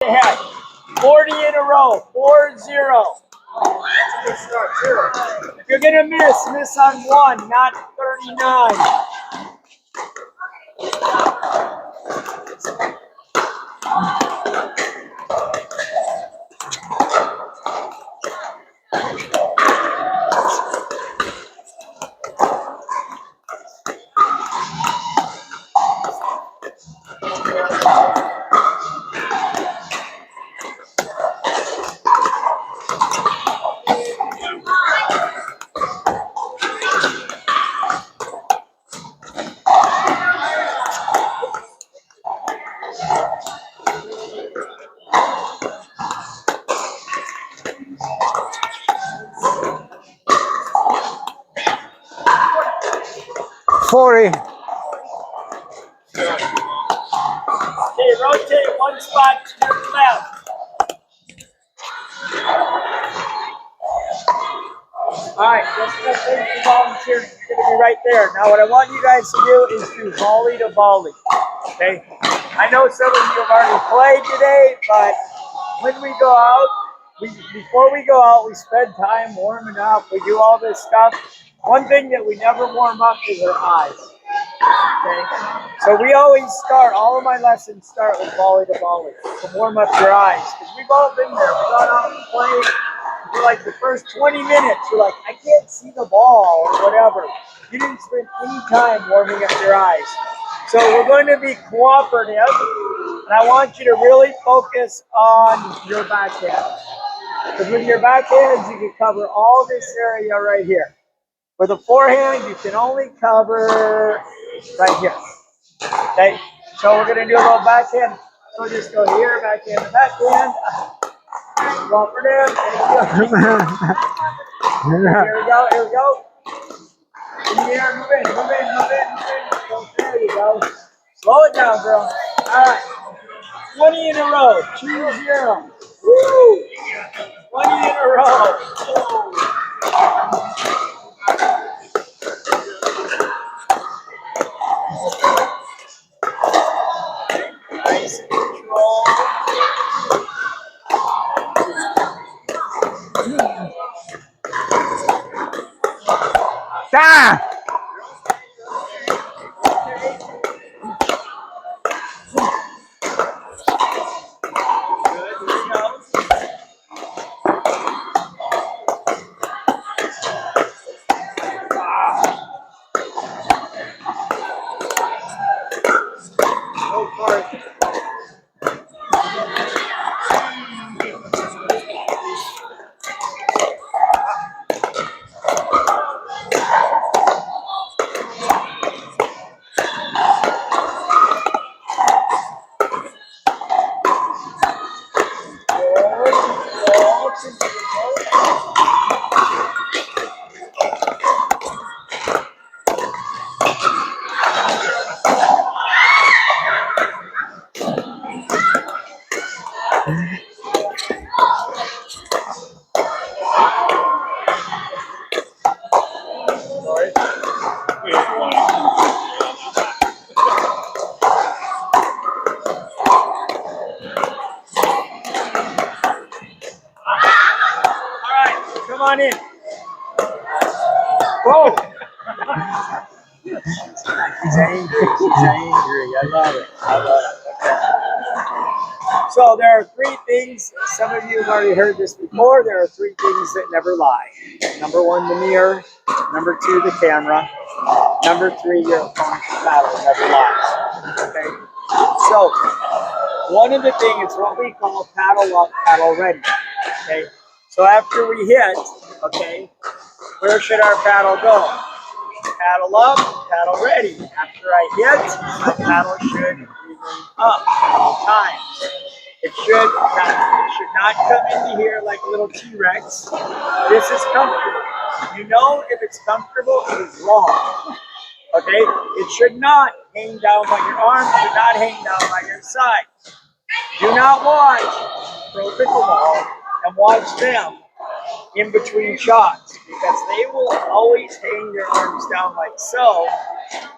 Ahead. 40 in a row. 4-0. If you're gonna miss on one, not 39. Okay, Rotate one spot to your left. Alright, let's go for volunteering. You're going to be right there. Now what I want you guys to do is do volley to volley. Okay? I know some of you have already played today, but when we go out, before we go out, we spend time warming up. We do all this stuff. One thing that we never warm up is our eyes. Okay? So we always start, all of my lessons start with volley to volley to warm up your eyes. Because we've all been there. We got out and played for like the first 20 minutes. You're like, I can't see the ball or whatever. You didn't spend any time warming up your eyes. So we're going to be cooperative. And I want you to really focus on your backhands. Because with your backhands, you can cover all this area right here. With a forehand, you can only cover right here. Okay? So we're going to do a little backhand. So just go here, backhand to backhand. Cooperative. Here we go, here we go. In the air, move in, move in, move in, move in. There you go. Slow it down, girl. All right. 20 in a row. 2-0. Woo! 20 in a row. Nice control. Ah! Come on in. Whoa. He's angry. He's angry. I love it. I love it. Okay. So there are three things. Some of you have already heard this before. There are three things that never lie. Number one, the mirror. Number two, the camera. Number three, your opponent's paddle never lies. Okay. So one of the things is what we call paddle up, paddle ready. Okay. So after we hit, okay, where should our paddle go? Paddle up, paddle ready. After I hit, my paddle should remain up all times. It should not come into here like a little T-Rex. This is comfortable. You know if it's comfortable, it is wrong. Okay? It should not hang down by your arms, should not hang down by your side. Do not watch pro pickleball and watch them in between shots because they will always hang their arms down like so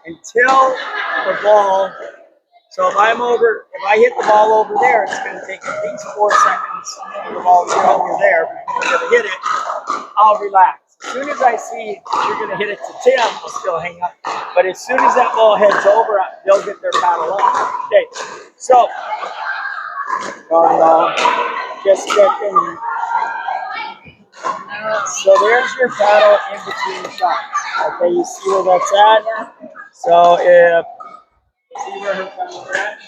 until the ball So if I hit the ball over there, it's going to take at least 4 seconds for the ball to get over there. If you're going to hit it, I'll relax. As soon as I see you're going to hit it to Tim, I'll still hang up. But as soon as that ball heads over, they'll get their paddle off. Okay, so just checking. So there's your paddle in between shots. Okay, you see where that's at? So if see where her paddle's at?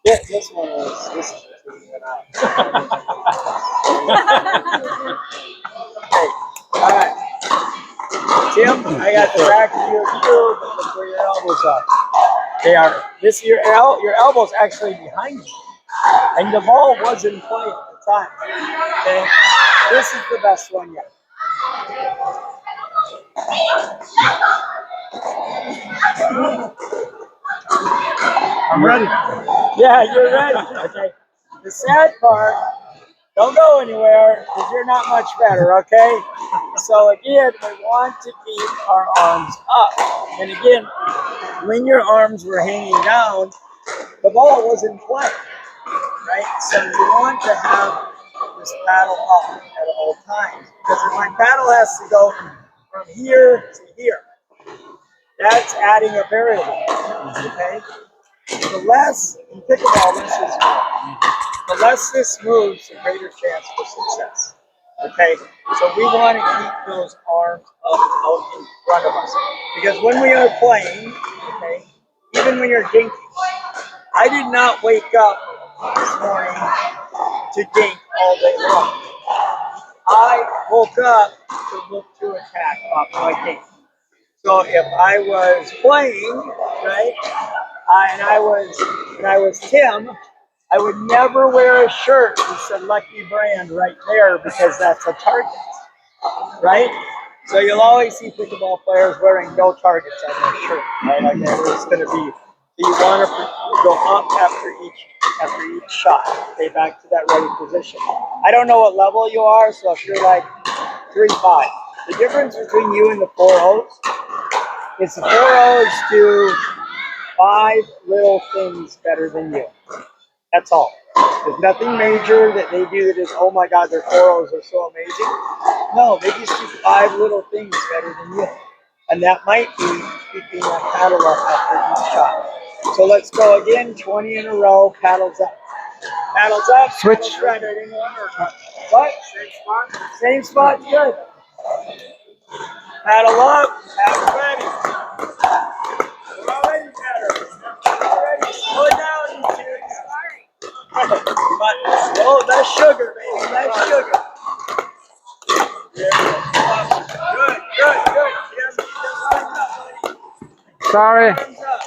Yeah, this one was. This is out. Okay, all right. Tim, I got the back of your heel, but look where your elbows are. They are. Your elbow's actually behind you, and the ball was in play at the time. Okay, this is the best one yet. I'm ready. Yeah, you're ready. Okay. The sad part, don't go anywhere because you're not much better, okay? So again, we want to keep our arms up. And again, when your arms were hanging down, the ball was in play, right? So you want to have this paddle up at all times. Because if my paddle has to go from here to here, that's adding a variable, okay? The less, in pickleball, the less this moves, the greater chance for success. Okay, so we want to keep those arms up out in front of us. Because when we are playing, okay, even when you're dinking, I did not wake up this morning to dink all day long. I woke up to look to attack off my dink. So if I was playing, right, and I was Tim, I would never wear a shirt that said Lucky Brand right there because that's a target, right? So you'll always see pickleball players wearing no targets on their shirt, right? Like it's going to be. So you want to go up after each shot. Okay, back to that ready position. I don't know what level you are, so if you're like 3-5, the difference between you and the 4-0s is the 4-0s do 5 little things better than you. That's all. There's nothing major that they do that is, oh my God, their 4-0s are so amazing. No, they just do 5 little things better than you. And that might be keeping that paddle up after each shot. So let's go again, 20 in a row, paddles up. Paddles up, Switch. What? Same spot? Same spot, good. Paddle up, paddle ready. We're already better. Already, slow it down, you kids. But, oh, that's sugar, baby. That's sugar. Good, good, good. Yes, just arms up, buddy. Sorry. Arms up.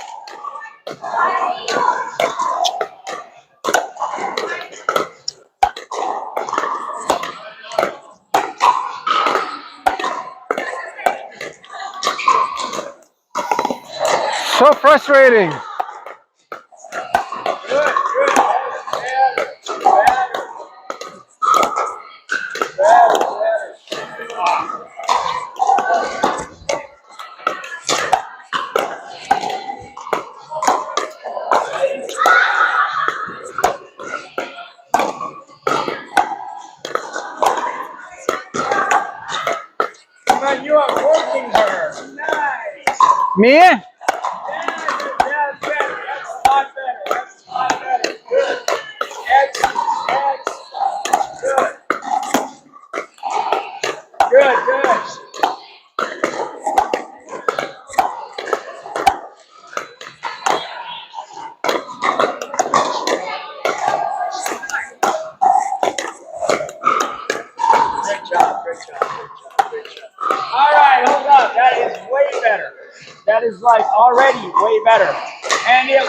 So frustrating. Good, good. Better, better. But you are working her. Nice. Me? Yeah, that's better. That's a lot better. That's a lot better. Good. Excellent. Excellent. Good. Good, good. Great job. Great job. Great job. Great job. All right, hold up. That is way better. That is like already way better. And it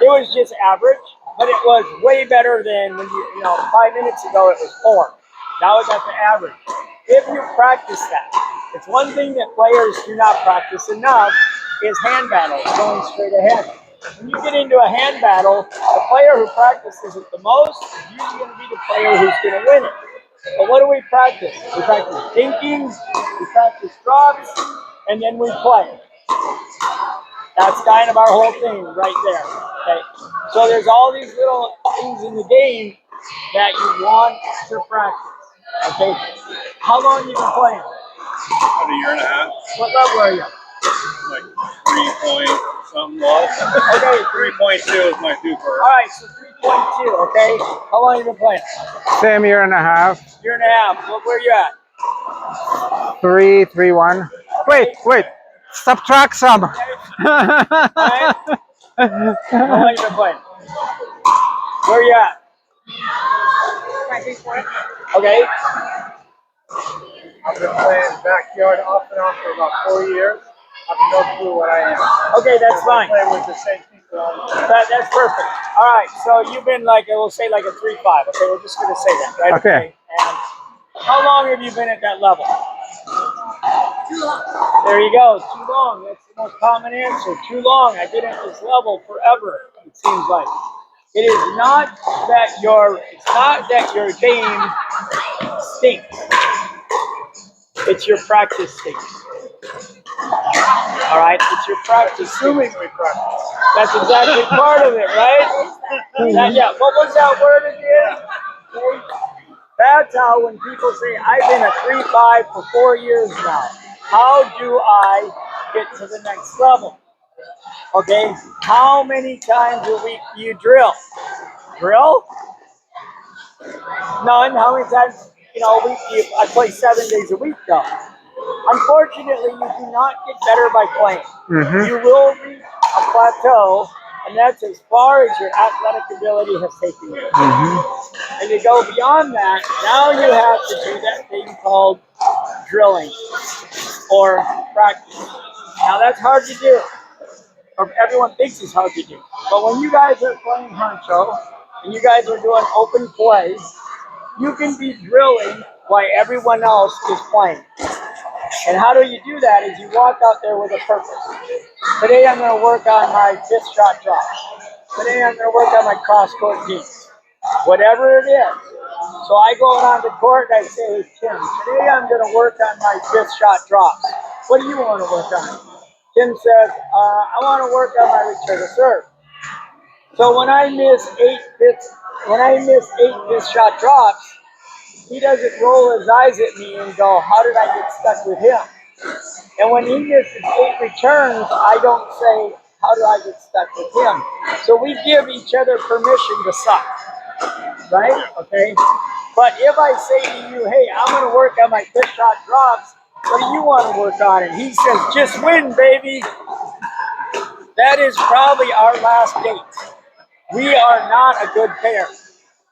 was just average, but it was way better than when you know, 5 minutes ago it was 4. Now it's at the average. If you practice that, it's one thing that players do not practice enough is hand battles, going straight ahead. When you get into a hand battle, the player who practices it the most is usually going to be the player who's going to win it. But what do we practice? We practice dinking, we practice drops, and then we play. That's kind of our whole thing right there. Okay. So there's all these little things in the game that you want to practice. Okay. How long have you been playing? About a year and a half. What level are you? Like 3 point something left. Okay. 3.2 is my super. All right. So 3.2. Okay. How long have you been playing? Same year and a half. Year and a half. Where are you at? 3, 3, 1. Wait. Subtract some. All right. How long have you been playing? Where are you at? Okay. I've been playing backyard off and on for about 4 years. I have no clue what I am. Okay, that's fine. Playing with the same people all the time. That's perfect. All right, so you've been like, we'll say like a 3-5. Okay, we're just going to say that, right? Okay. And how long have you been at that level? Too long. There you go. Too long. That's the most common answer. Too long. I've been at this level forever, it seems like. It is not that your game stinks. It's your practice stinks. All right, it's your practice. Assuming we practice. That's exactly part of it, right? Yeah. What was that word again? That's how when people say, I've been a 3-5 for 4 years now. How do I get to the next level? Okay, how many times a week do you drill? Drill? None. How many times, I play 7 days a week though. Unfortunately, you do not get better by playing. Mm-hmm. You will reach a plateau, and that's as far as your athletic ability has taken you. Mm-hmm. And you go beyond that, now you have to do that thing called drilling or practice. Now that's hard to do, or everyone thinks it's hard to do. But when you guys are playing honcho and you guys are doing open play, you can be drilling while everyone else is playing. And how do you do that is you walk out there with a purpose. Today I'm going to work on my fifth shot drop. Today I'm going to work on my cross-court deeds. Whatever it is. So I go on the court and I say, hey, Tim, today I'm going to work on my fifth shot drops. What do you want to work on? Tim says, I want to work on my return to serve. So when I miss eight fifth shot drops, he doesn't roll his eyes at me and go, how did I get stuck with him? And when he misses 8 returns, I don't say, how do I get stuck with him? So we give each other permission to suck, right? Okay. But if I say to you, hey, I'm going to work on my fifth shot drops, what do you want to work on? And he says, just win, baby. That is probably our last date. We are not a good pair.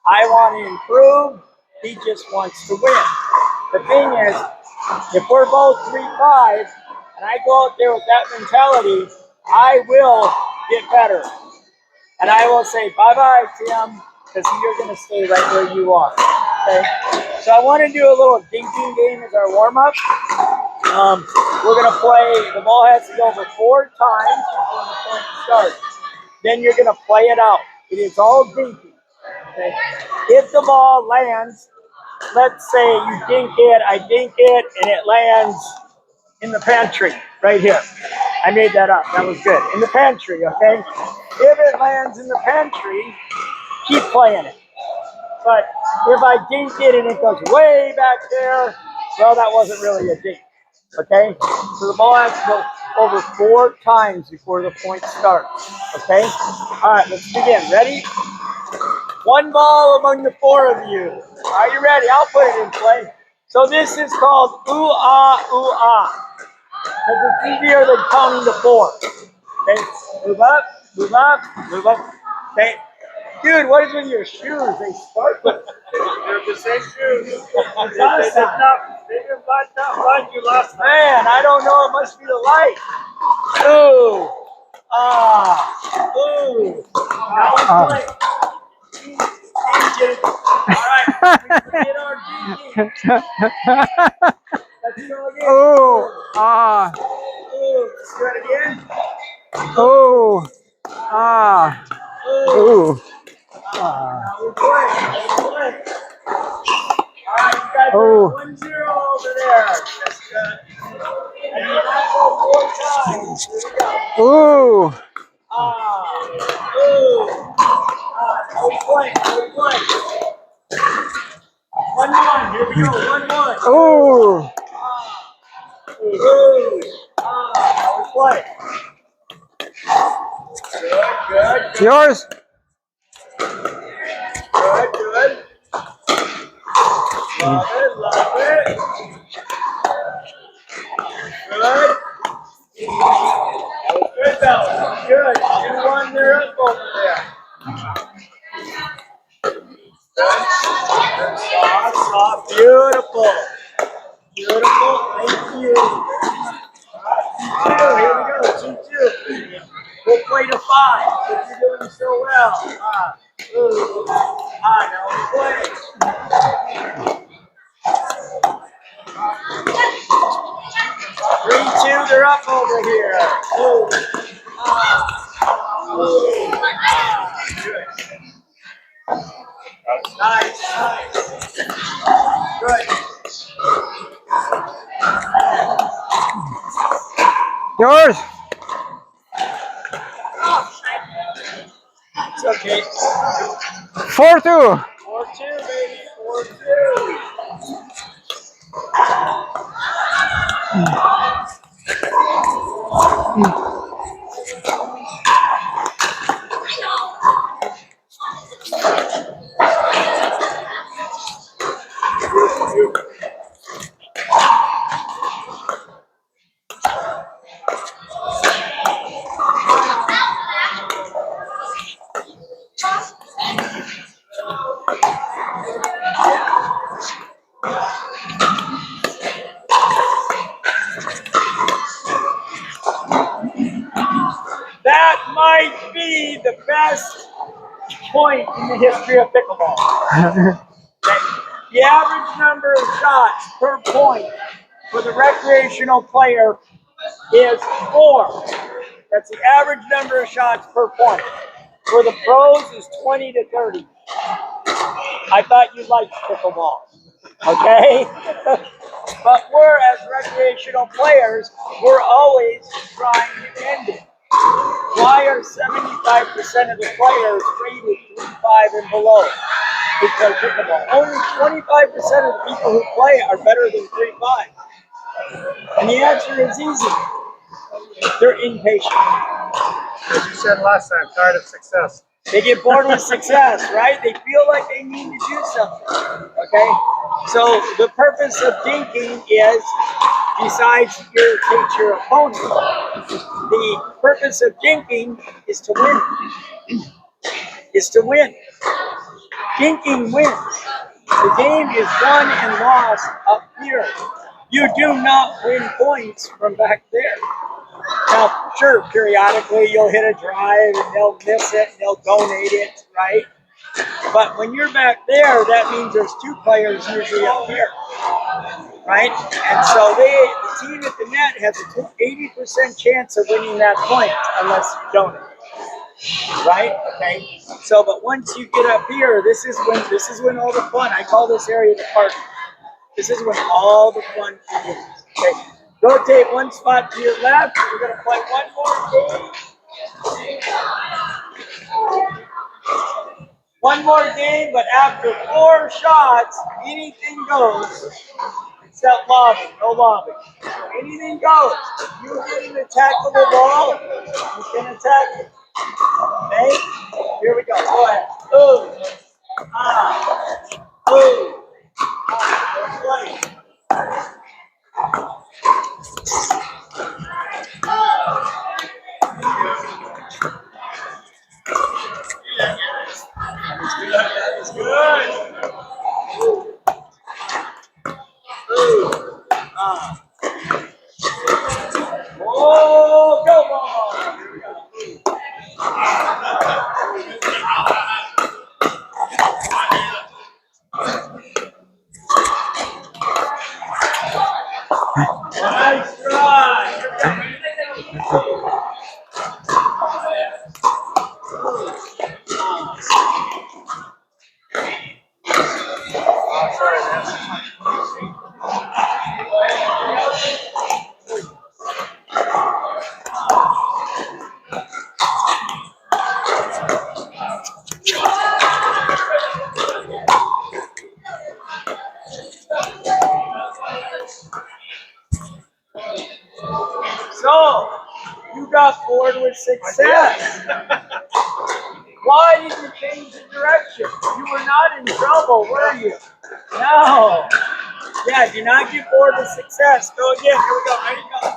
I want to improve. He just wants to win. The thing is, if we're both 3-5 and I go out there with that mentality, I will get better. And I will say, bye-bye, Tim, because you're going to stay right where you are. Okay? So I want to do a little dinking game as our warm-up. We're going to play, the ball has to go over 4 times before the point starts. Then you're going to play it out. It is all dinking. Okay? If the ball lands, let's say you dink it, I dink it, and it lands in the pantry, right here. I made that up. That was good. In the pantry, okay? If it lands in the pantry, keep playing it. But if I dink it and it goes way back there, well, that wasn't really a dink, okay? So the ball has to go over 4 times before the point starts, okay? All right, let's begin. Ready? 1 ball among the 4 of you. Are you ready? I'll put it in play. So this is called ooh-ah, ooh-ah. Because it's easier than counting to 4. Okay, move up, move up, move up. Okay. Dude, what is with your shoes? They sparkle. They're the same shoes. They Awesome. did not find you last time. Man, I don't know. It must be the light. Ooh. Ah. Ooh. Now we play. All right. We get our GG. Let's go again. Oh, ah, Ooh. Let's do it again. oh, ah, Ooh. ooh, ah. Now we play. All right. Oh. 1-0 over there. Jessica. And you got to go 4 times. Here we go. Ooh. Ooh. No point. No point. 1-1. Here we go. 1-1. Ooh. Ooh. Now we play. Good, good. Yours. Good, good. Love it, love it. Good. That was good, though. Good. 2-1, they're up over there. Good. Soft, soft. Beautiful. Beautiful. Thank you. 2-2. Here we go. 2-2. We'll play to 5 if you're doing so well. Ooh. Now we play. 3-2, they're up over here. Ooh. Good. Nice, nice. Good. Yours. It's okay. 4-2. 4-2, baby. 4-2. That might be the best point in the history of pickleball. The average number of shots per point for the recreational player is 4. That's the average number of shots per point. For the pros is 20 to 30. I thought you liked pickleball. Okay? But we're, as recreational players, we're always trying to end it. Why are 75% of the players rated 3-5 and below? Because pickleball. Only 25% of the people who play are better than 3-5. And the answer is easy. They're impatient. As you said last time, tired of success. They get bored with success, right? They feel like they need to do something. Okay? So the purpose of dinking is, besides irritate your opponent, the purpose of dinking is to win. Is to win. Dinking wins. The game is won and lost up here. You do not win points from back there. Now, sure, periodically you'll hit a drive and they'll miss it and they'll donate it, right? But when you're back there, that means there's 2 players usually up here, right? And so the team at the net has a 80% chance of winning that point unless you donate. Right? Okay. So, but once you get up here, this is when all the fun. I call this area the party. This is when all the fun begins. Okay. Rotate one spot to your left. We're gonna play one more game. One more game, but after 4 shots, anything goes. Except lobbing, no lobbing. Anything goes. If you get an attackable ball, you can attack it. Okay? Here we go. Go ahead. Ooh. Ooh. Play. That is good. Ooh. Oh, go ball. Here we go. Nice try. Oh, sorry, man. So, you got bored with success. Why did you change the direction? You were not in trouble, were you? No. Yeah, do not get bored with success. Go again. Here we go. Ready, go.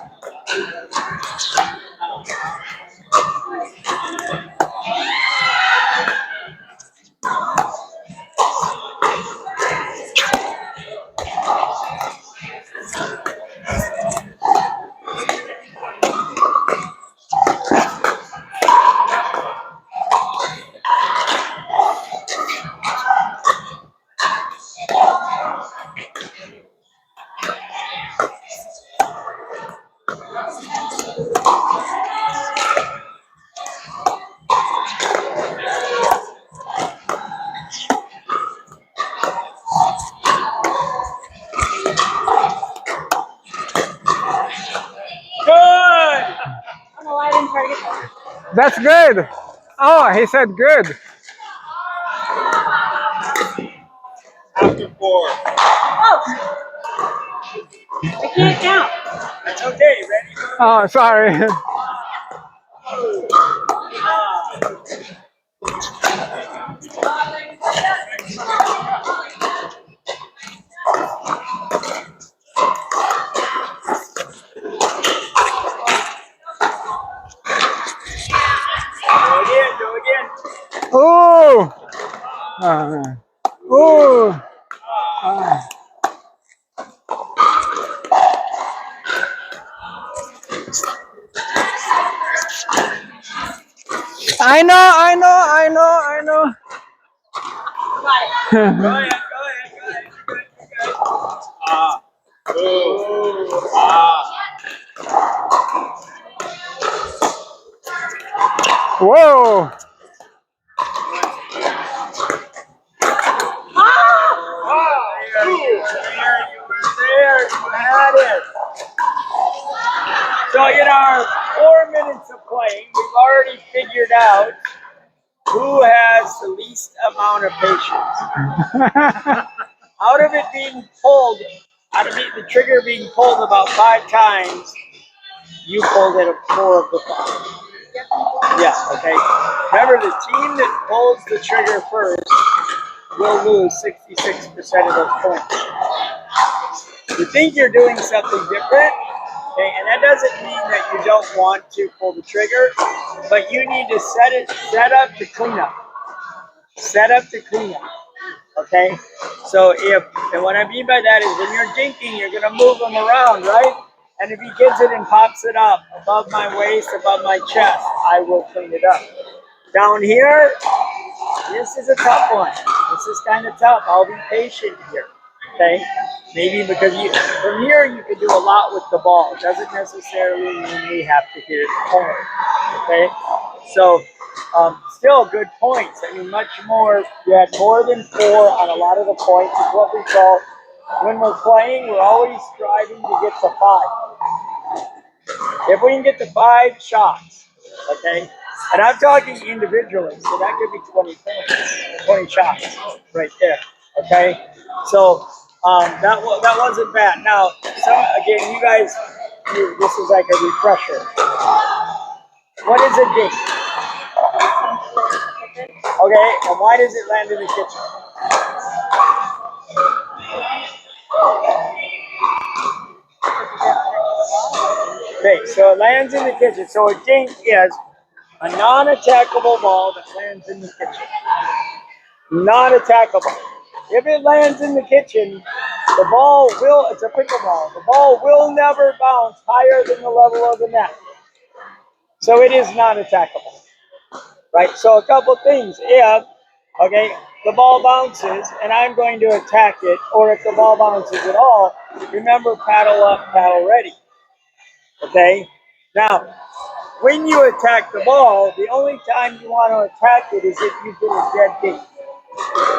Good. That's good. Oh, he said good. After 4. I can't count. That's okay. Ready? Oh, sorry. Go again. Go again. Ooh. Ooh. I know, I know, I know, I know. Go ahead. Go ahead. Go ahead. You're good. You're good. Ah. Ooh. Ah. Whoa. There, you were there. You had it. So in our 4 minutes of playing, we've already figured out who has the least amount of patience. Out of it being pulled, out of the trigger being pulled about 5 times, you pulled it 4 of the 5. Yeah, okay. Remember, the team that pulls the trigger first will lose 66% of those points. You think you're doing something different, okay, and that doesn't mean that you don't want to pull the trigger, but you need to set up to clean up. Set up to clean up. Okay? So and what I mean by that is when you're dinking, you're gonna move them around, right? And if he gets it and pops it up above my waist, above my chest, I will clean it up. Down here, this is a tough one. This is kind of tough. I'll be patient here. Okay? Maybe because from here you can do a lot with the ball. It doesn't necessarily mean we have to hit it home. Okay? So still good points. I mean, much more. You had more than 4 on a lot of the points. It's what we call, when we're playing, we're always striving to get to 5. If we can get to 5 shots, okay? And I'm talking individually, so that could be 20 points, 20 shots right there, okay? So that wasn't bad. Now, again, you guys, this is like a refresher. What is a dink? Okay, and why does it land in the kitchen? Okay, so it lands in the kitchen. So a dink is a non-attackable ball that lands in the kitchen. Non-attackable. If it lands in the kitchen, the ball will, it's a pickleball, the ball will never bounce higher than the level of the net. So it is non-attackable. Right? So a couple things. If, okay, the ball bounces and I'm going to attack it, or if the ball bounces at all, remember paddle up, paddle ready. Okay? Now, when you attack the ball, the only time you want to attack it is if you get a dead dink.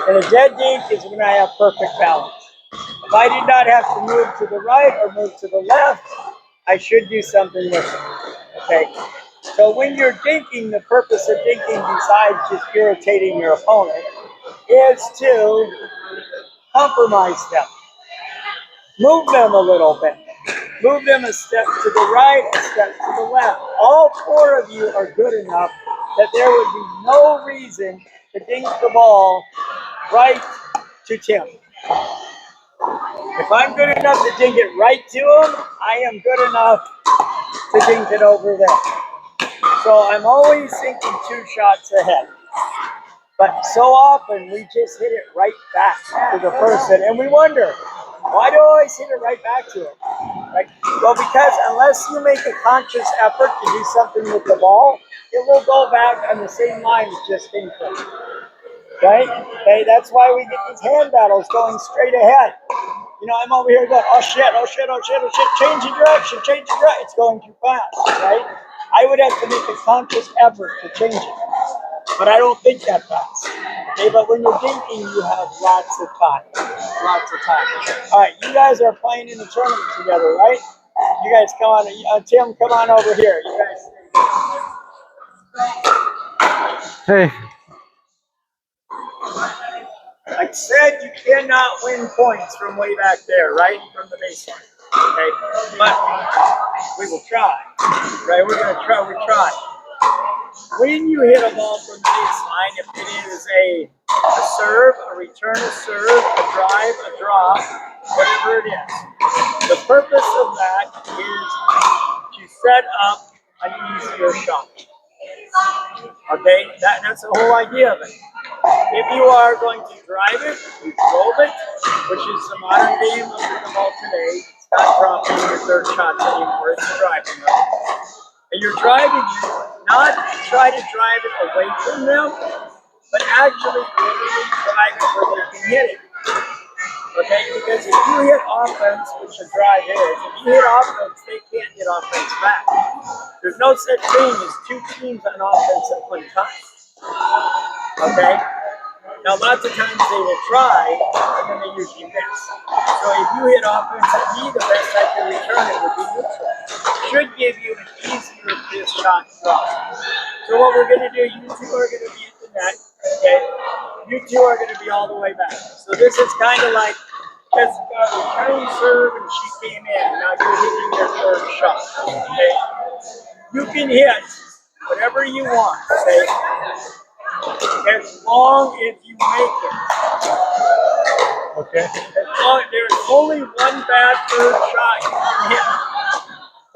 And a dead dink is when I have perfect balance. If I did not have to move to the right or move to the left, I should do something with it. Okay? So when you're dinking, the purpose of dinking, besides just irritating your opponent, is to compromise them. Move them a little bit. Move them a step to the right, a step to the left. All 4 of you are good enough that there would be no reason to dink the ball right to Tim. If I'm good enough to dink it right to him, I am good enough to dink it over there. So I'm always thinking 2 shots ahead. But so often we just hit it right back to the person, and we wonder, why do I always hit it right back to him? Like, well, because unless you make a conscious effort to do something with the ball, it will go back on the same line as just thinking. Right? Okay, that's why we get these hand battles going straight ahead. You know, I'm over here going, oh shit, oh shit, oh shit, oh shit, change the direction, it's going too fast, right? I would have to make a conscious effort to change it. But I don't think that fast. Okay, but when you're thinking, you have lots of time. Lots of time. All right, you guys are playing in the tournament together, right? You guys come on, Tim, come on over here. You guys stay. Hey. Like I said, you cannot win points from way back there, right? From the baseline. Okay? But we will try. Right? We're gonna try, we try. When you hit a ball from the baseline, if it is a serve, a return a serve, a drive, a drop, whatever it is, the purpose of that is to set up an easier shot. Okay? That's the whole idea of it. If you are going to drive it, you drove it, which is the modern game of pickleball today. It's not dropping your third shots anymore, it's driving them. And you're driving it, not to try to drive it away from them, but actually literally drive it where they can hit it. Okay, because if you hit offense, which a drive is, if you hit offense, they can't hit offense back. There's no such thing as 2 teams on offense at one time. Okay? Now, lots of times they will try, and then they usually miss. So if you hit offense at me, the best I can return it would be neutral. Should give you an easier fifth shot drop. So what we're going to do, you 2 are going to be at the net, okay? You 2 are going to be all the way back. So this is kind of like Jessica returned serve and she came in. Now you're hitting your third shot, okay? You can hit whatever you want, okay? As long as you make it. Okay. There's only one bad third shot you can hit.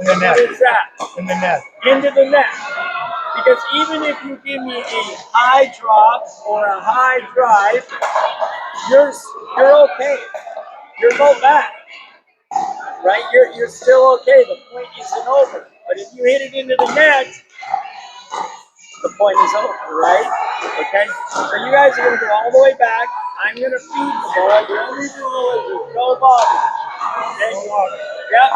In the net. What is that? In the net. Into the net. Because even if you give me a high drop or a high drive, you're okay. You're no back. Right? You're still okay. The point isn't over. But if you hit it into the net, the point is over, right? Okay? So you guys are going to go all the way back. I'm going to feed the ball. The only rule is no volley. Okay? Yep.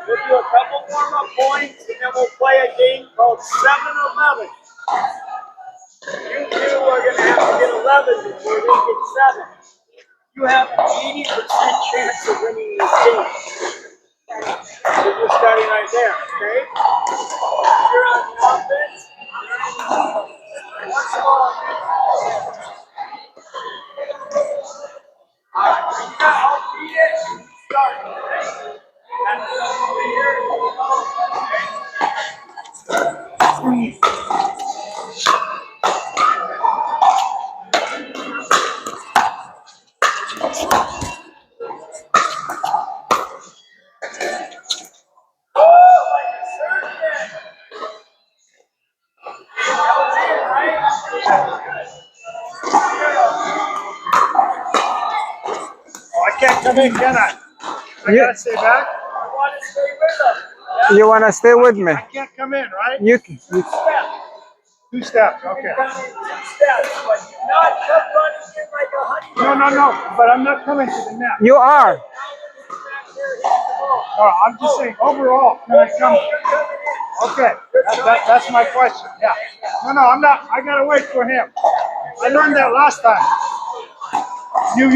We'll do a couple warm-up points, and then we'll play a game called 7-11. You 2 are going to have to get 11 before they get 7. You have an 80% chance of winning this game. So you're starting right there, okay? You're on the offense. What's wrong? All right, you got all feet in. Start, okay? And over here, okay? Oh, like a surgeon. That was it, right? Oh, I can't come in, can I? I gotta stay back. I want to stay with them. You wanna stay with me? I can't come in, right? You 2 steps. 2 steps, You okay. can come in 2 steps, but do not come running in like a honey. No, but I'm not coming to the net. you are. No, I'm just saying, overall, can I come? Okay, that's my question, yeah. No, I'm not, I gotta wait for him. I learned that last time. You.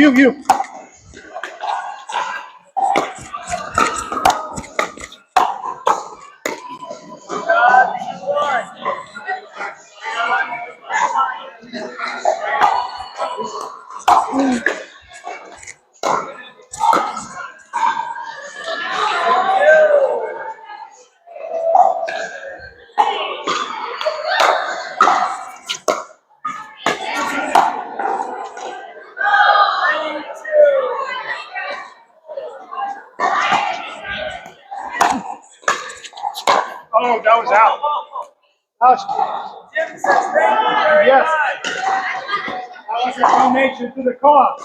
Oh, that was out. Ouch. Jim says thank you very Yes. much. That was a donation to the cause.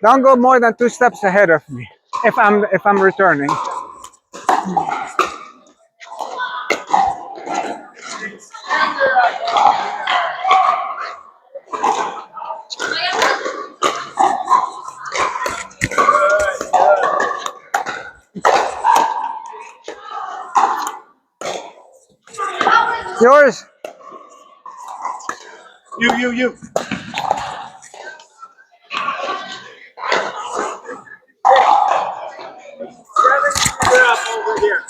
Don't go more than 2 steps ahead of me if I'm returning. Yours. You. Seven up over here.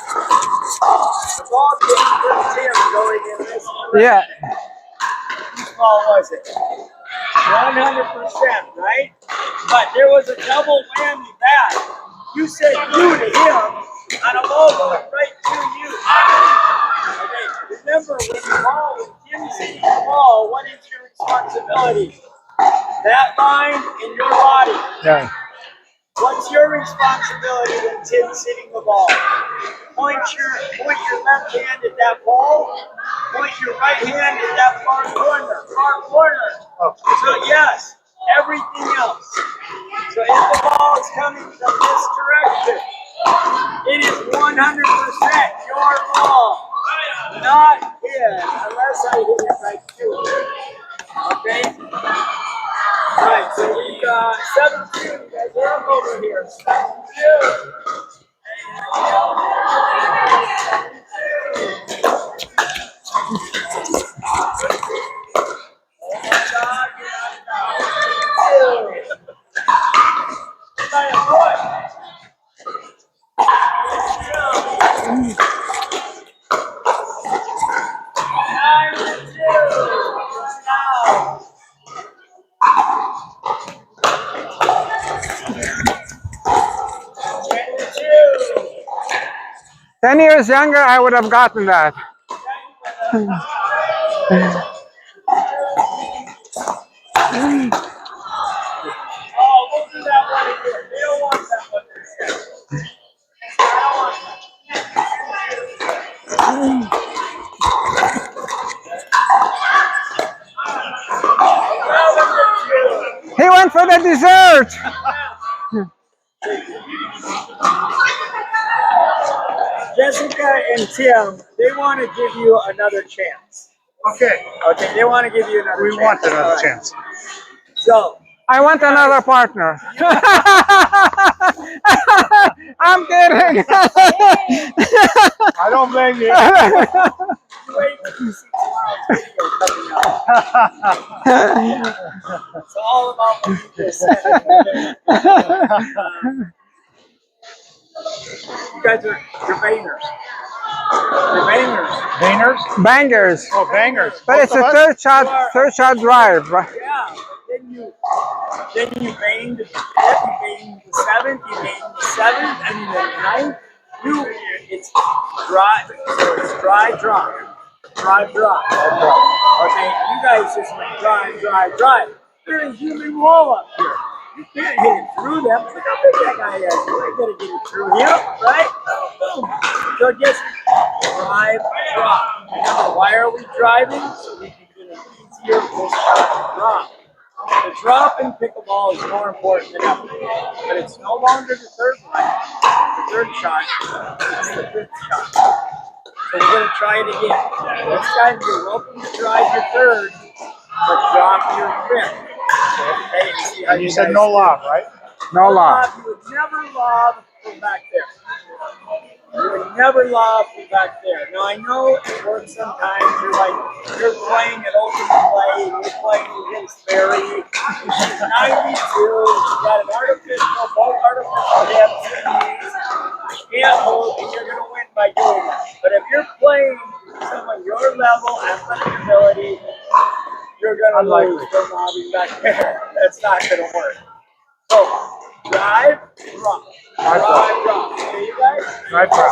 The ball came from Tim going in this direction. Yeah. Whose ball was it? 100%, right? But there was a double whammy back. You said you to him on a ball going right to you. Okay, remember when Tim's hitting the ball, what is your responsibility? That line in your body. Yeah. What's your responsibility when Tim's hitting the ball? Point your left hand at that ball. Point your right hand at that far corner. So yes, everything else. So if the ball is coming from this direction, it is 100% your ball, not his, unless I hit it right to it. Okay? Alright, so we got 7-2. You guys are up over here. 7-2. Now. 10 years younger, I would have gotten that. Oh, we'll do that one again. They don't want that one again. He went for the dessert. Jessica and Tim, they want to give you another chance. Okay. Okay, they want to give you another We chance. want another All right. chance. So, I want another partner. I'm kidding. I don't blame you. wait till you see tomorrow's video coming out. It's all about what you just said. You guys are your Bainers. Your Bainers. Bangers? Bangers. Oh, bangers. But it's Both a of us? third shot drive, right? Yeah, but then you banged the fifth, you banged the seventh, and then the ninth. It's dry, so it's dry, drop. Okay, you guys just went dry. You're a human wall up here. You can't hit it through them. Look how big that guy is. You ain't gonna get it through him, right? Boom. So just drive, drop. Remember, why are we driving? So we can get an easier push shot drop. The drop in pickleball is more important than ever. But it's no longer the third one, the third shot. It's the fifth shot. So we're going to try it again. Next time you're welcome to drive your third, but drop your fifth. Okay, and see how You said no lob, right? No lob. You would never lob from back there. You would never lob from back there. Now I know it works sometimes. You're playing an open play, and you're playing against Barry. She's 92. She's got both artificial hips and knees. You can't move, and you're going to win by doing that. But if you're playing someone your level, athletic ability, you're going to lose from lobbing back there. That's not going to work. So, drive, drop. Drive, drop. Okay, you guys? Drive, drop.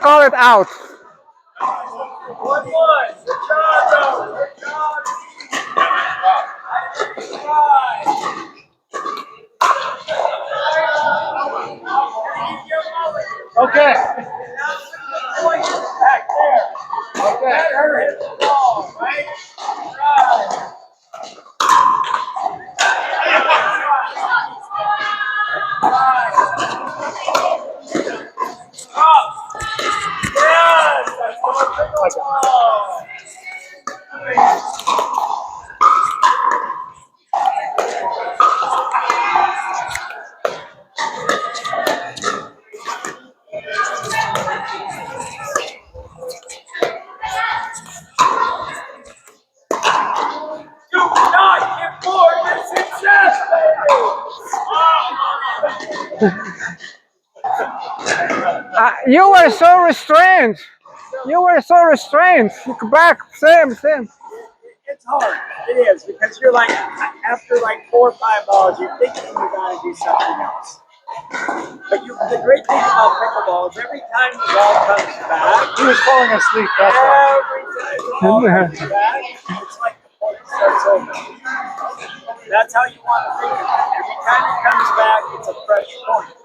call it out. 1-1. Good job, though. Good job. Okay. Back there. Okay. Let her hit the ball, right? Right. Up. Yes. That's the ball. Do not get bored with success, You were so restrained. You were so restrained. Back, same. It's hard. It is because you're like after like 4 or 5 balls, you're thinking you gotta do something else. But the great thing about pickleball is every time the ball comes back, He was falling asleep. That's why. every time the ball comes back, it's like the point starts over. That's how you want to think of it. Every time it comes back, it's a fresh point.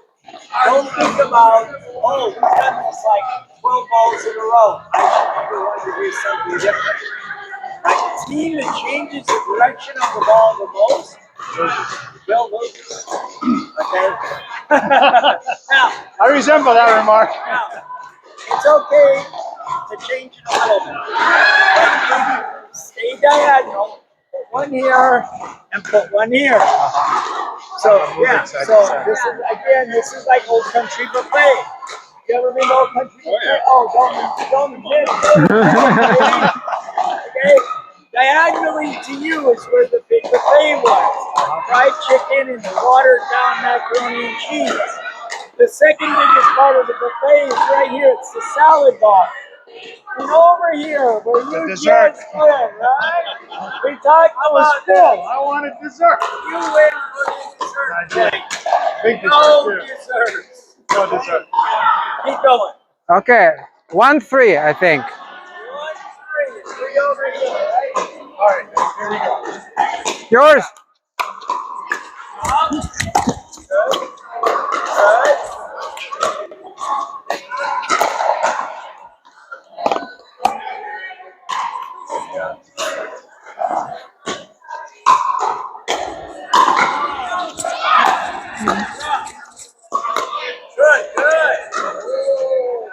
Don't think about, oh, we've done this like 12 balls in a row. I should be the one to do something different. Right? The team that changes the direction of the ball the most will lose. Okay? Now, I resemble that remark. now, it's okay to change it a little bit. Like maybe stay diagonal, put one here, and put one here. So yeah, so this is like old country buffet. You ever been to old country buffet? Oh, don't admit it. Okay? Diagonally to you is where the big buffet was. Fried chicken and watered down macaroni and cheese. The second biggest part of the buffet is right here. It's the salad bar. And over here, where you dessert. just went, right? We talked I was about full. this. I wanted dessert. You went for the dessert I did. plate. Big No dessert too. desserts. No dessert. Keep going. Okay, 1-3, I think. 1, 3. 3 over here, right? All right. Here we go. Yours. Up. Good. Good. Good.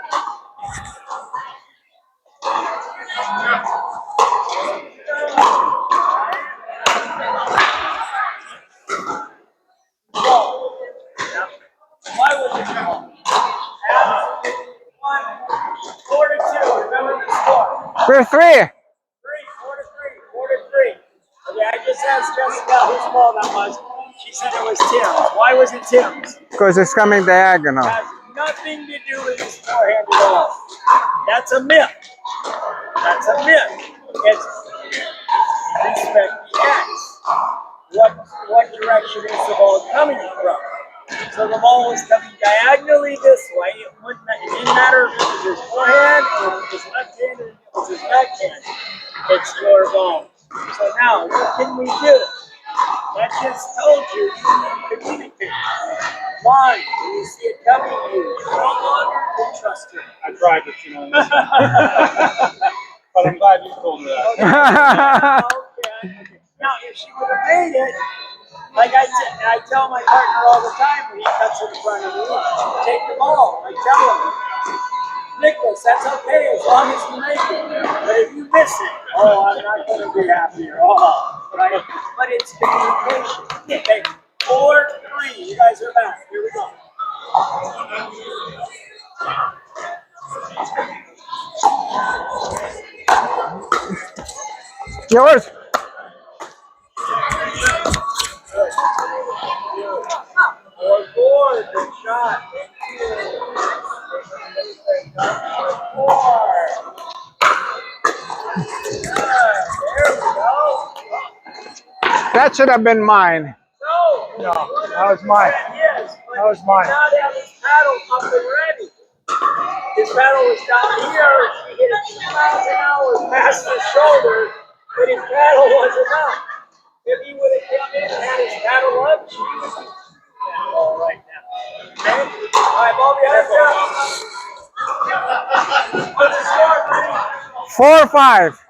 Why was it wrong? 4-2. Remember the score. We're 3. 3, 4-3, 4-3. Okay, I just asked Jessica whose ball that was. She said it was Tim's. Why was it Tim's? Because it's coming diagonal. It has nothing to do with his forehand at all. That's a myth. That's a myth. It's respect the X. What direction is the ball coming from? So the ball was coming diagonally this way. It didn't matter if it was his forehand or if it was left hand or if it was his backhand. It's your ball. So now, what can we do? That just told you communicate. One, when you see it coming, you no longer can trust her. I tried to, but I'm glad you told me that. Okay. Now, if she would have made it, like I tell my partner all the time when he cuts in front of me, take the ball. I tell him, Nicholas, that's okay as long as you make it. But if you miss it, oh, I'm not going to be happy at all. Right? But it's communication. Okay, 4-3. You guys are back. Here we go. Yours. Four, good shot. 4. There we go. That should have been mine. No, that was mine. Yes, That was mine. now they have his paddle up and ready. His paddle was down here, she hit it 2 miles an hour past his shoulder, but his paddle wasn't up. If he would have come in and had his paddle up, she would be all right now. Okay? All right, Bobby, heads up. What's the score, buddy? 4-5.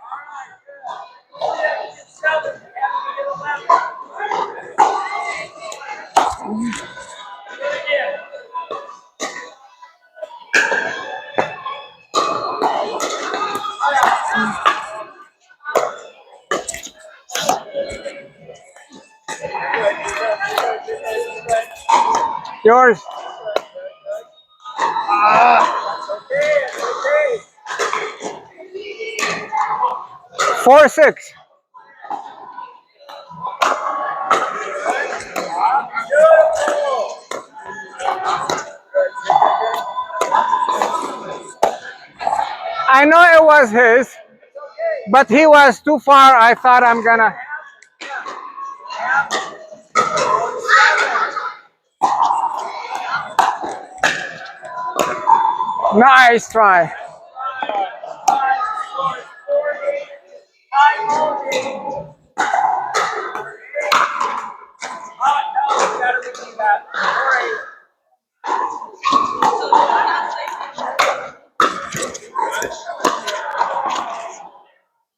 Yours. Okay, it's okay. 4-6. Beautiful. I know it was his, but he was too far. I thought I'm gonna. Nice try.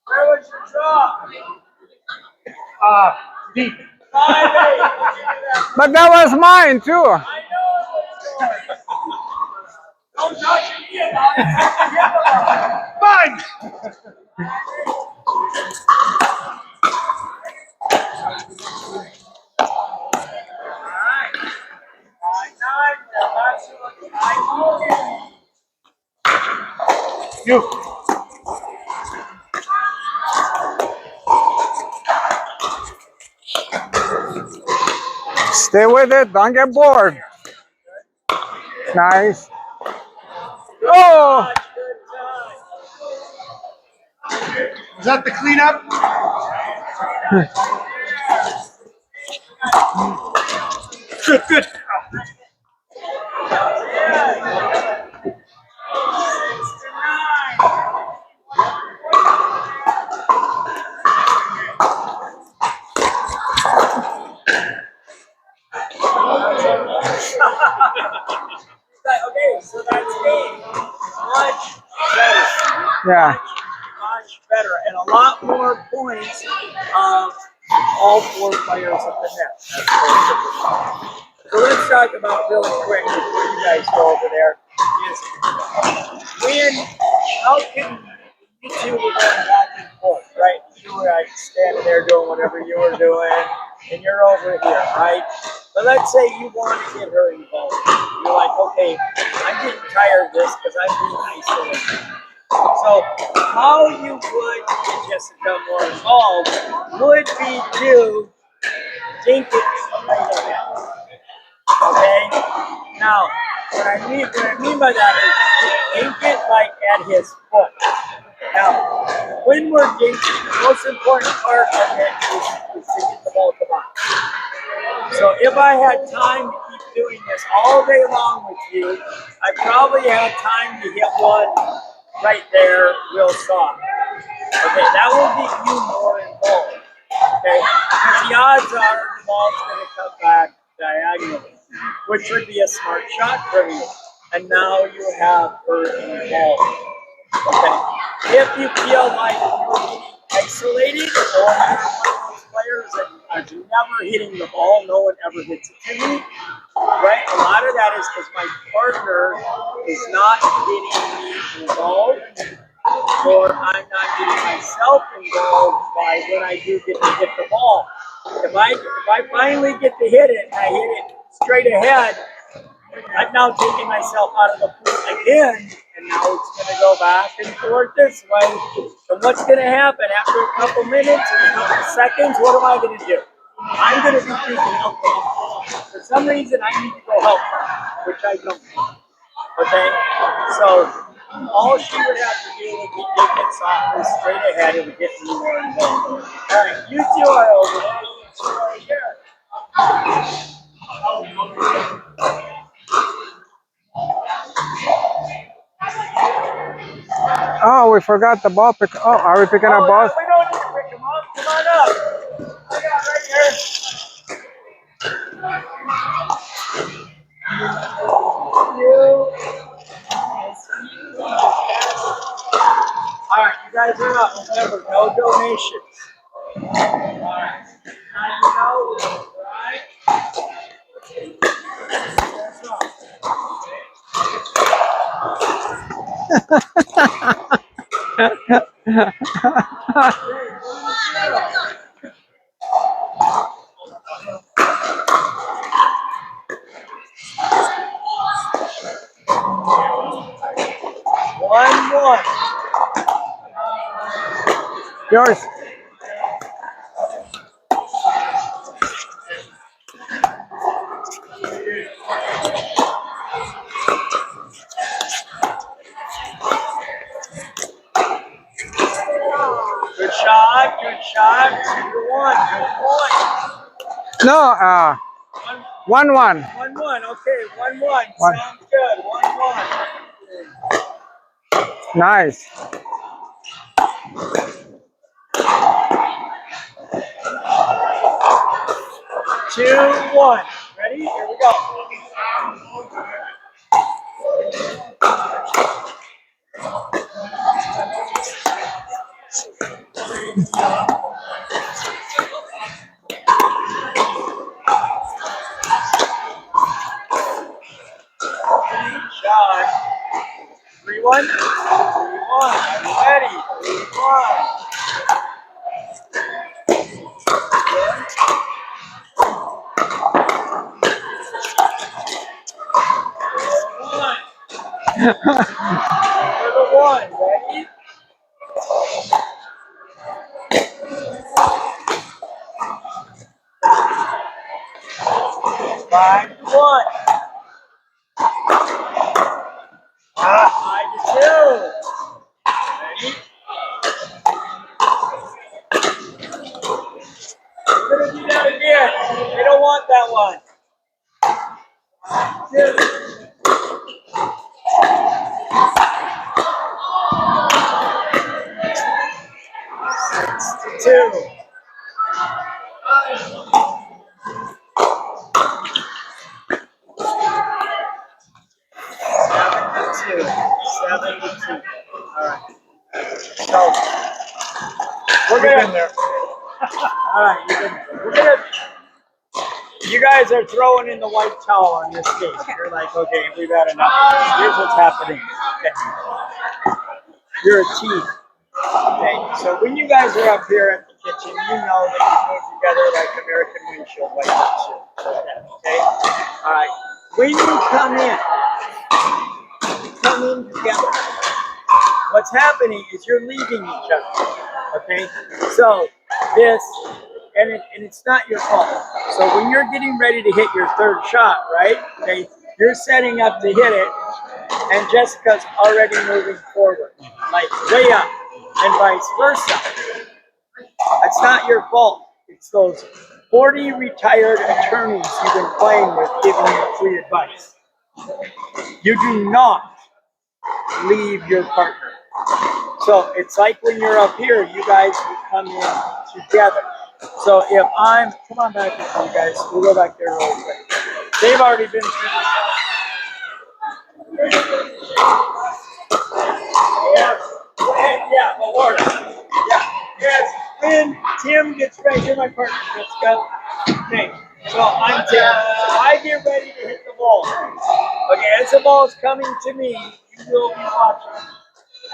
Where was your draw? Deep. 5-8. But that was mine too. I know it was yours. Don't talk to me about it. Talk to him about it. Fine. Alright. 5-9. That's what I You. Stay with it. Don't get bored. Nice. Oh, Is that the cleanup? Good, good. Okay, so that's game. Much better. yeah. Much better. And a lot more points of all 4 players at the net. So let's talk about really quick before you guys go over there is how can you two were going back and forth, right? You were like standing there doing whatever you were doing, and you're over here, right? But let's say you want to get her involved. You're like, okay, I'm getting tired of this because I'm being isolated. So how you would get Jessica more involved would be to dink it right ahead. Okay? Now, what I mean by that is dink it like at his foot. Now, when we're dinking, the most important part of it is to get the ball to box. So if I had time to keep doing this all day long with you, I probably had time to hit one right there real soft. Okay, that will get you more involved. Okay, because the odds are the ball's going to come back diagonally, which would be a smart shot from you. And now you have her involved. Okay, if you feel like you're getting isolated or you're one of those players that are never hitting the ball, no one ever hits it to me, right? A lot of that is because my partner is not getting me involved, or I'm not getting myself involved by when I do get to hit the ball. If I finally get to hit it, and I hit it straight ahead, I'm now taking myself out of the pool again, and now it's going to go back and forth this way. And what's going to happen after a couple minutes or a couple seconds? What am I going to do? I'm going to be thinking, okay, for some reason I need to go help her, which I don't do. Okay? So all she would have to do would be dig it softly straight ahead and get me more involved. All right, you two are over there. You two are here. Oh, we forgot the ball pick. Oh, are we picking up Oh, balls? we don't need to pick them up. Come on up. I got right here. You. All right, you guys are up. Remember, no donations. All right. Now you know, right? That's up. One. Yours. Good shot. 2-1. Good point. No, 1-1. 1-1. Okay, 1-1. One. Sounds good. 1-1. Nice. 2-1. Ready? Here we go. Shot. 3-1. 3-1. Ready? 3-1. 1. Ready? 5-1. 5-2. Ready? We're gonna do that again. They don't want that one. 6-2. 7-2. All right. So we're gonna. there. All right. We're gonna. You guys are throwing in the white towel on this case. You're like, okay, we've had enough. Here's what's happening. Okay. You're a team. Okay. So when you guys are up here at the kitchen, you know that you move together like American windshield wipers. Okay. All right. When you come in together. What's happening is you're leaving each other. Okay. So this. And it's not your fault. So when you're getting ready to hit your third shot, right? Okay, you're setting up to hit it, and Jessica's already moving forward, like way up, and vice versa. That's not your fault. It's those 40 retired attorneys you've been playing with giving you free advice. You do not leave your partner. So it's like when you're up here, you guys will come in together. So if come on back with you guys. We'll go back there real quick. They've already been through this. Yeah, Florida. Yeah. Yes. When Tim gets ready, you're my partner, Jessica. Okay. So I'm Tim. I get ready to hit the ball. Okay, as the ball is coming to me, you will be watching.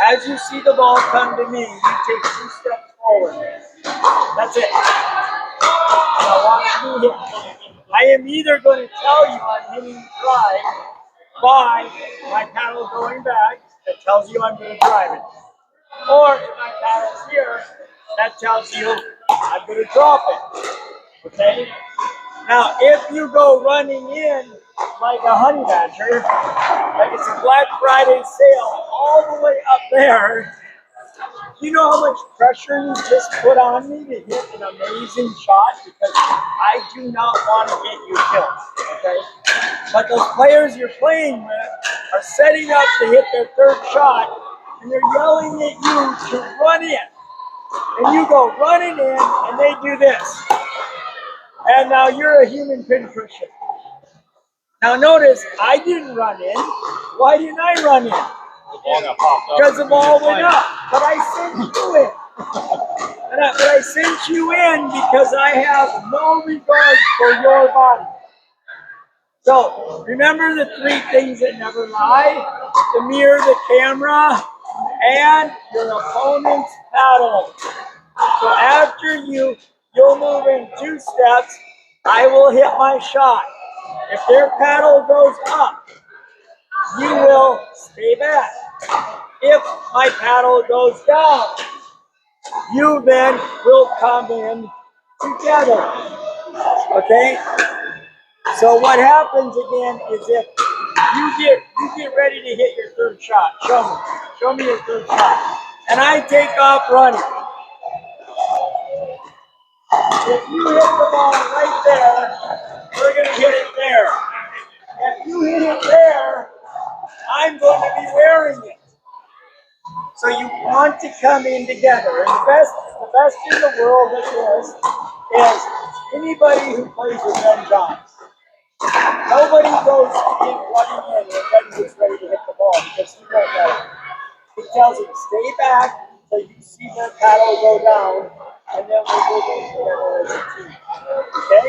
As you see the ball come to me, you take 2 steps forward. That's it. I am either going to tell you I'm hitting the drive by my paddle going back, that tells you I'm going to drive it. Or if my paddle's here, that tells you I'm going to drop it. Okay? Now, if you go running in like a honey badger, like it's a Black Friday sale all the way up there, you know how much pressure you just put on me to hit an amazing shot? Because I do not want to get you killed, okay? But those players you're playing with are setting up to hit their third shot. and they're yelling at you to run in. And you go running in, and they do this. And now you're a human pincushion. Now notice, I didn't run in. Why didn't I run in? The ball got popped up. Because the ball went up. But I sent you in. But I sent you in because I have no regard for your body. So remember the three things that never lie: the mirror, the camera, and your opponent's paddle. So after you'll move in 2 steps. I will hit my shot. If their paddle goes up, you will stay back. If my paddle goes down, you then will come in together. Okay? So what happens again is if you get ready to hit your third shot. Show me your third shot. And I take off running. If you hit the ball right there, we're gonna hit it there. If you hit it there, I'm going to be wearing it. So you want to come in together. And the best in the world at this is anybody who plays with Ben Johns. Nobody goes in running in when Ben gets ready to hit the ball because he won't let it. He tells him stay back until you see their paddle go down, and then we'll go together as a team. Okay?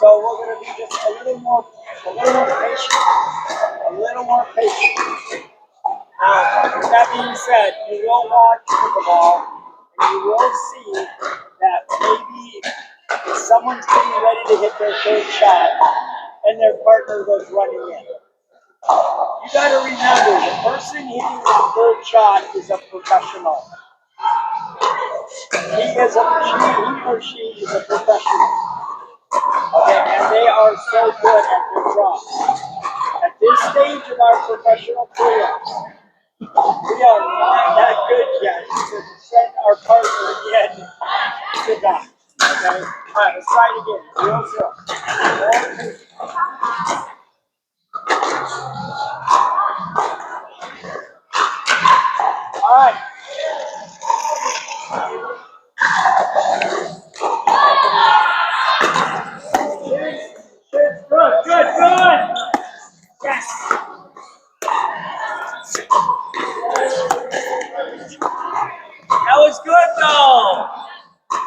So we're going to be just a little more patient. A little more patient. With that being said, you will watch pickleball, and you will see that maybe if someone's getting ready to hit their third shot, and their partner goes running in. You got to remember, the person hitting the third shot is a professional. He or she is a professional. Okay, and they are so good at their drops. At this stage of our professional careers, we are not that good yet to send our partner in to die. Okay? Alright, let's try it again. 0-0. Alright. Good. Yes. That was good though.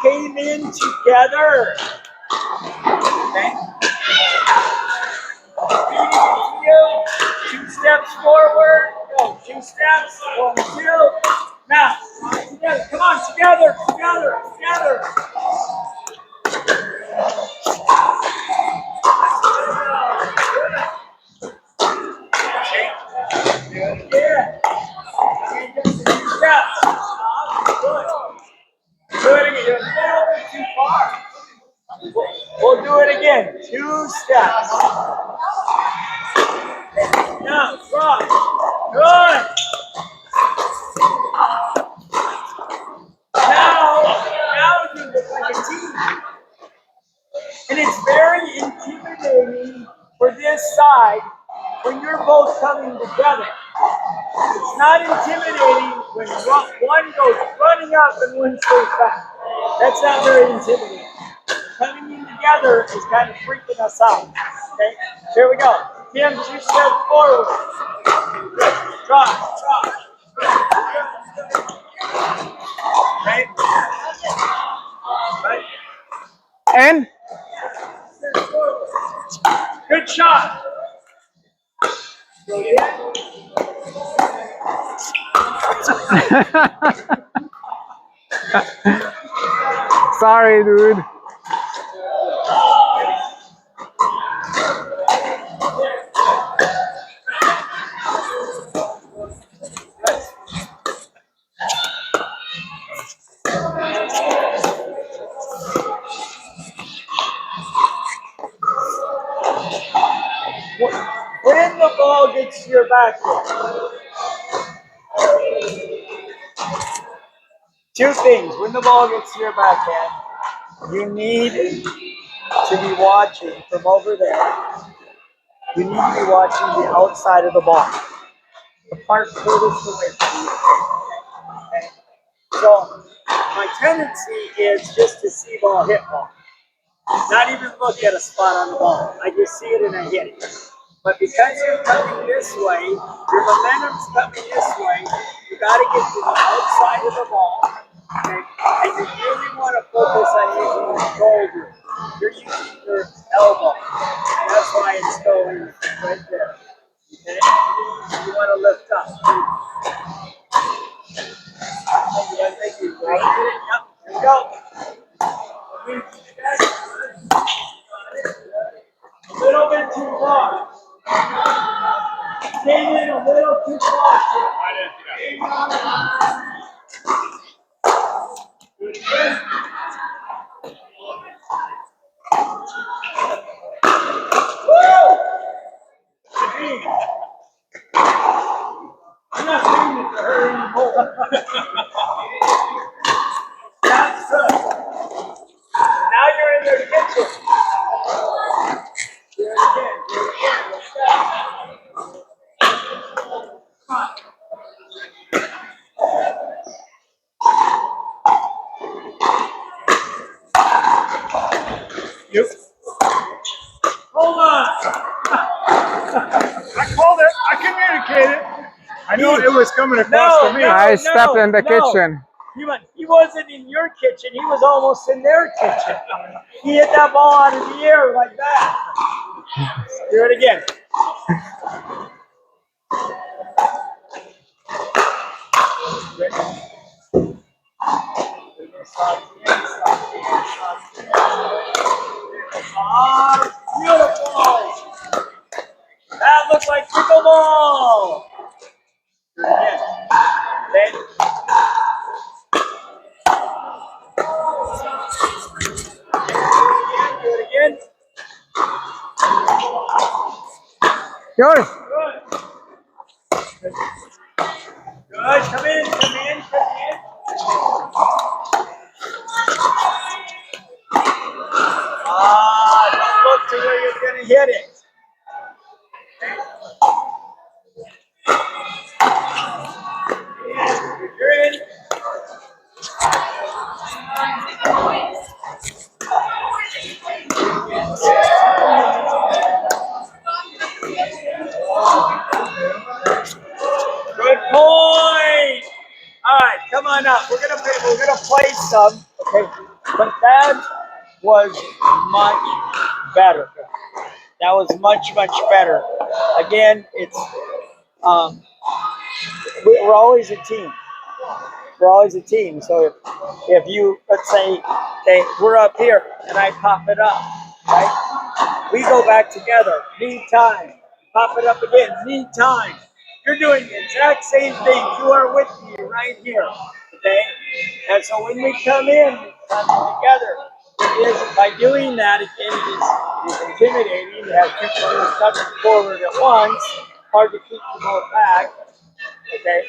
Came in together. Okay. Heel, 2 steps forward. Go. 2 steps. 1, 2. Now, together. Come on, together. Yeah. Just 2 steps. Good. Do it again. You're a little bit too far. We'll do it again. 2 steps. Now, cross. Good. Now you look like a team. And it's very intimidating for this side when you're both coming together. It's not intimidating when one goes running up and one stays back. That's not very intimidating. Coming in together is kind of freaking us out. Okay? Here we go. Tim, 2 steps forward. Drop. Right? And Good shot. sorry, dude. When the ball gets to your backhand, 2 things. When the ball gets to your backhand, you need to be watching from over there. You need to be watching the outside of the ball. the park furthest away from you. Okay? So my tendency is just to see ball, hit ball. Not even look at a spot on the ball. I just see it and I hit it. But because you're coming this way, your momentum's coming this way, you got to get to the outside of the ball. Okay? And you really want to focus on using your shoulder. You're using your elbow. And that's why it's going right there. Okay? You want to lift up. Thank you. Right? Yep. Here we go. A little bit too far. Came in a little too far. Do it again. Woo! I'm not saying it to her anymore. That's good. Now you're in their kitchen. Do it again. Do it again. Let's go. Come on. Yep. Hold on. I called it. I communicated. I knew it was coming across to me. I stepped in the kitchen. He wasn't in your kitchen. He was almost in their kitchen. He hit that ball out of the air like that. Do it again. Beautiful. That looks like pickleball. Do it again. Okay. Do it again. Yours. Good. Good. Come in. Come in. Come in. Don't look to where you're going to hit it. You're in. Good point. All right, come on up. We're gonna play some, okay? But that was much better. That was much better. Again, it's we're always a team. We're always a team. So if you, let's say, okay, we're up here and I pop it up, right? We go back together. Need time. Pop it up again. Need time. You're doing the exact same thing. You are with me right here. Okay? And so when we come in together, it is by doing that, again, it is intimidating. You have two players coming forward at once. Hard to keep them both back. Okay?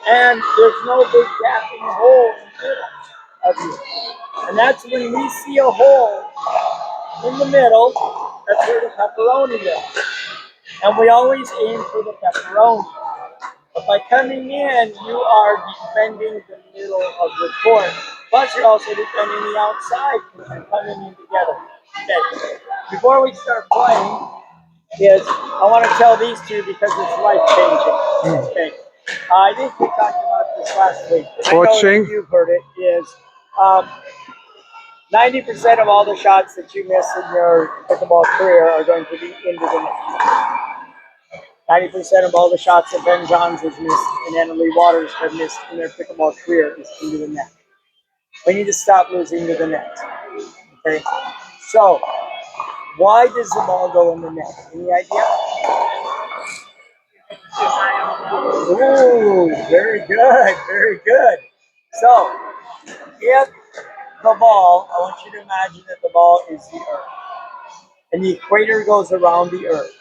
And there's no big gaping hole in the middle of you. And that's when we see a hole in the middle, that's where the pepperoni is. And we always aim for the pepperoni. But by coming in, you are defending the middle of the court. Plus, you're also defending the outside because you're coming in together. Okay. Before we start playing, I want to tell these two because it's life-changing. Okay. I think we talked about this last week. I know that you've heard it. Is 90% of all the shots that you miss in your pickleball career are going to be into the net. 90% of all the shots that Ben Johns has missed and Annalie Waters have missed in their pickleball career is into the net. We need to stop losing to the net. Okay? So, why does the ball go in the net? Any idea? Ooh, very good, very good. So, if the ball, I want you to imagine that the ball is the earth, and the equator goes around the earth,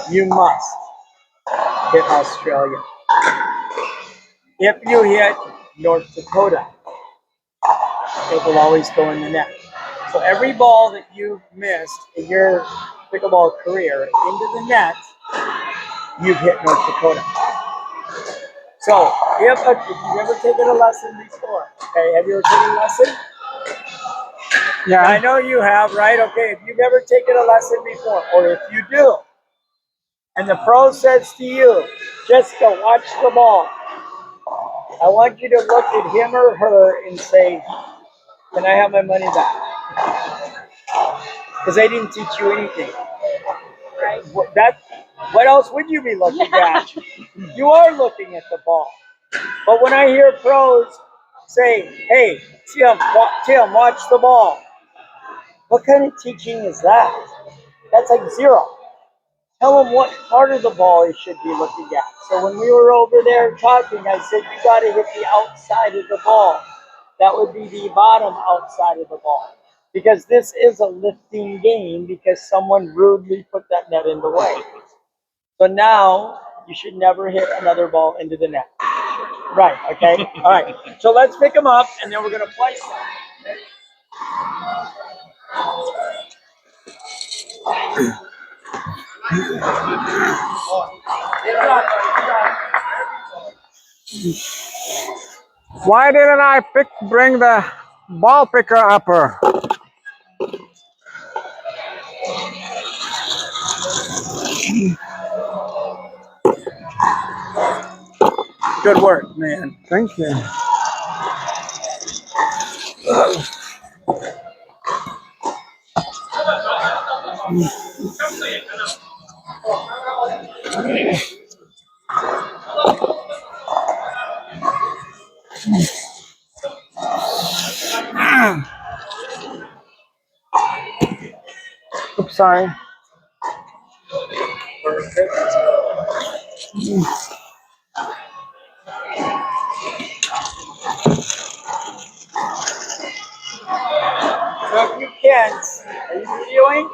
you must hit Australia. If you hit North Dakota, it will always go in the net. So every ball that you've missed in your pickleball career into the net you've hit North Dakota. So, if you've ever taken a lesson before, okay, have you ever taken a lesson? Yeah. I know you have, right? Okay, if you've ever taken a lesson before, or if you do, and the pro says to you, Jessica, watch the ball. I want you to look at him or her and say, can I have my money back? Because they didn't teach you anything. Right? What else would you be looking at? You are looking at the ball. But when I hear pros say, hey, Tim, watch the ball. What kind of teaching is that? That's like zero. Tell them what part of the ball he should be looking at. So when we were over there talking, I said, you got to hit the outside of the ball. That would be the bottom outside of the ball. Because this is a lifting game because someone rudely put that net in the way. So now you should never hit another ball into the net. Right, okay? All right. So let's pick them up and then we're going to place them. Why didn't I bring the ball picker upper? Good work, man. Thank you. Oops, sorry. Perfect. So if you can't, are you videoing?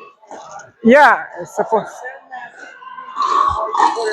Yeah, it's supposed. Send that before you put it